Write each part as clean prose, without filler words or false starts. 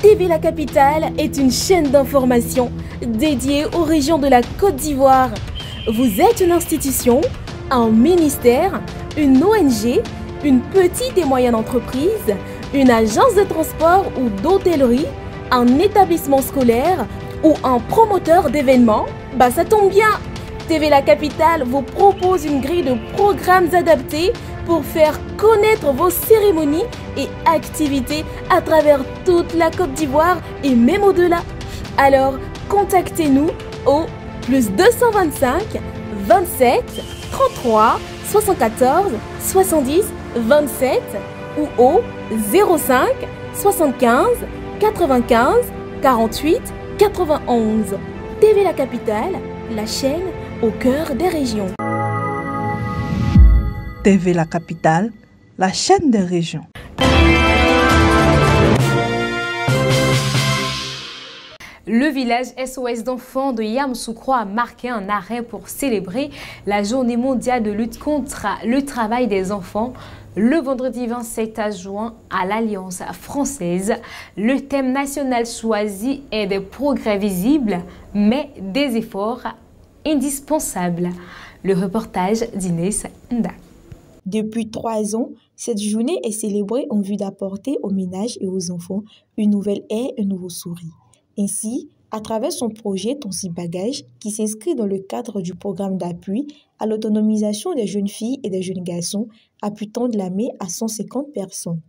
TV La Capitale est une chaîne d'information dédiée aux régions de la Côte d'Ivoire. Vous êtes une institution, un ministère, une ONG, une petite et moyenne entreprise, une agence de transport ou d'hôtellerie, un établissement scolaire ou un promoteur d'événements? Ça tombe bien! TV La Capitale vous propose une grille de programmes adaptés pour faire connaître vos cérémonies et activités à travers toute la Côte d'Ivoire et même au-delà. Alors, contactez-nous au +225 27 33 74 70 27 ou au 05 75 95 48 91. TV La Capitale, la chaîne au cœur des régions. TV La Capitale, la chaîne des régions. Le village SOS d'enfants de Yamoussoukro a marqué un arrêt pour célébrer la journée mondiale de lutte contre le travail des enfants. Le vendredi 27 juin, à l'Alliance française, le thème national choisi est des progrès visibles, mais des efforts indispensables. Le reportage d'Inès Nda. Depuis 3 ans, cette journée est célébrée en vue d'apporter aux ménages et aux enfants une nouvelle ère, un nouveau sourire. Ainsi, à travers son projet Tonsi Bagage, qui s'inscrit dans le cadre du programme d'appui à l'autonomisation des jeunes filles et des jeunes garçons, a pu tendre la main à 150 personnes.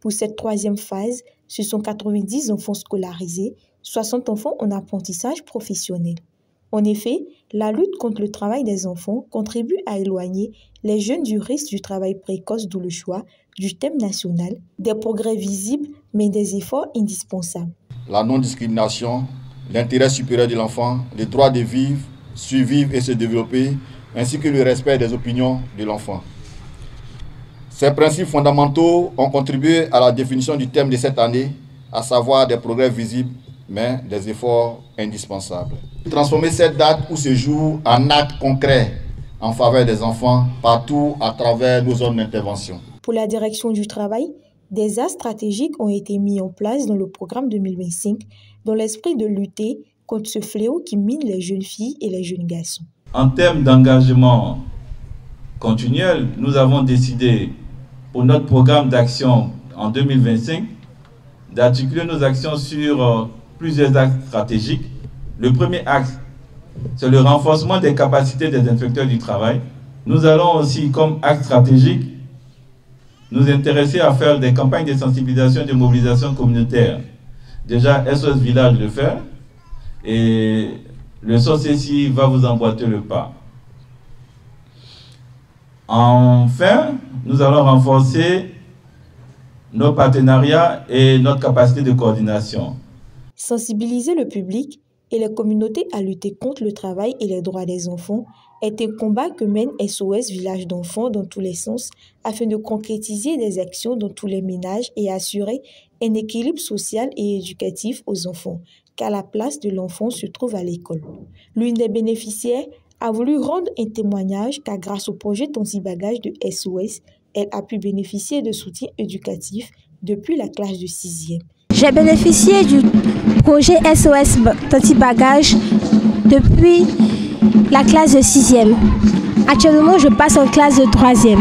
Pour cette troisième phase, ce sont 90 enfants scolarisés, 60 enfants en apprentissage professionnel. En effet, la lutte contre le travail des enfants contribue à éloigner les jeunes du risque du travail précoce, d'où le choix du thème national, des progrès visibles mais des efforts indispensables. La non-discrimination, l'intérêt supérieur de l'enfant, le droit de vivre, survivre et se développer, ainsi que le respect des opinions de l'enfant. Ces principes fondamentaux ont contribué à la définition du thème de cette année, à savoir des progrès visibles mais des efforts indispensables. Transformer cette date ou ce jour en acte concret en faveur des enfants partout à travers nos zones d'intervention. Pour la direction du travail, des axes stratégiques ont été mis en place dans le programme 2025 dans l'esprit de lutter contre ce fléau qui mine les jeunes filles et les jeunes garçons. En termes d'engagement continuel, nous avons décidé pour notre programme d'action en 2025 d'articuler nos actions sur plusieurs axes stratégiques. Le premier axe, c'est le renforcement des capacités des inspecteurs du travail. Nous allons aussi, comme axe stratégique, nous intéresser à faire des campagnes de sensibilisation et de mobilisation communautaire. Déjà, SOS Village le fait et le SOCECI va vous emboîter le pas. Enfin, nous allons renforcer nos partenariats et notre capacité de coordination. Sensibiliser le public et les communautés à lutter contre le travail et les droits des enfants est un combat que mène SOS Village d'enfants dans tous les sens afin de concrétiser des actions dans tous les ménages et assurer un équilibre social et éducatif aux enfants, car la place de l'enfant se trouve à l'école. L'une des bénéficiaires a voulu rendre un témoignage car grâce au projet Tonsi Bagage de SOS, elle a pu bénéficier de soutien éducatif depuis la classe de 6e. J'ai bénéficié du projet SOS Tonsi Bagage depuis la classe de 6e. Actuellement, je passe en classe de 3e.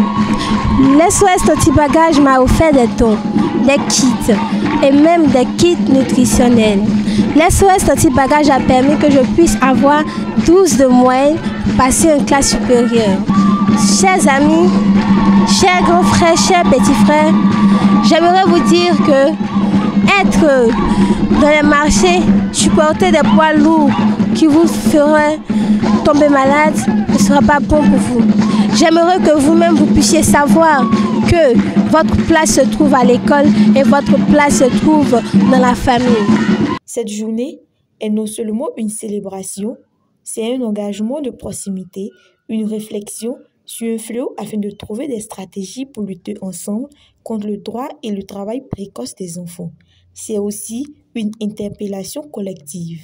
L'SOS Tonsi Bagage m'a offert des dons, des kits et même des kits nutritionnels. L'SOS Tonsi Bagage a permis que je puisse avoir 12 de moyenne pour passer en classe supérieure. Chers amis, chers grands frères, chers petits frères, j'aimerais vous dire que être dans les marchés, supporter des poids lourds qui vous feraient tomber malade ne sera pas bon pour vous. J'aimerais que vous-même vous puissiez savoir que votre place se trouve à l'école et votre place se trouve dans la famille. Cette journée est non seulement une célébration, c'est un engagement de proximité, une réflexion sur un fléau afin de trouver des stratégies pour lutter ensemble contre le droit et le travail précoce des enfants. C'est aussi une interpellation collective.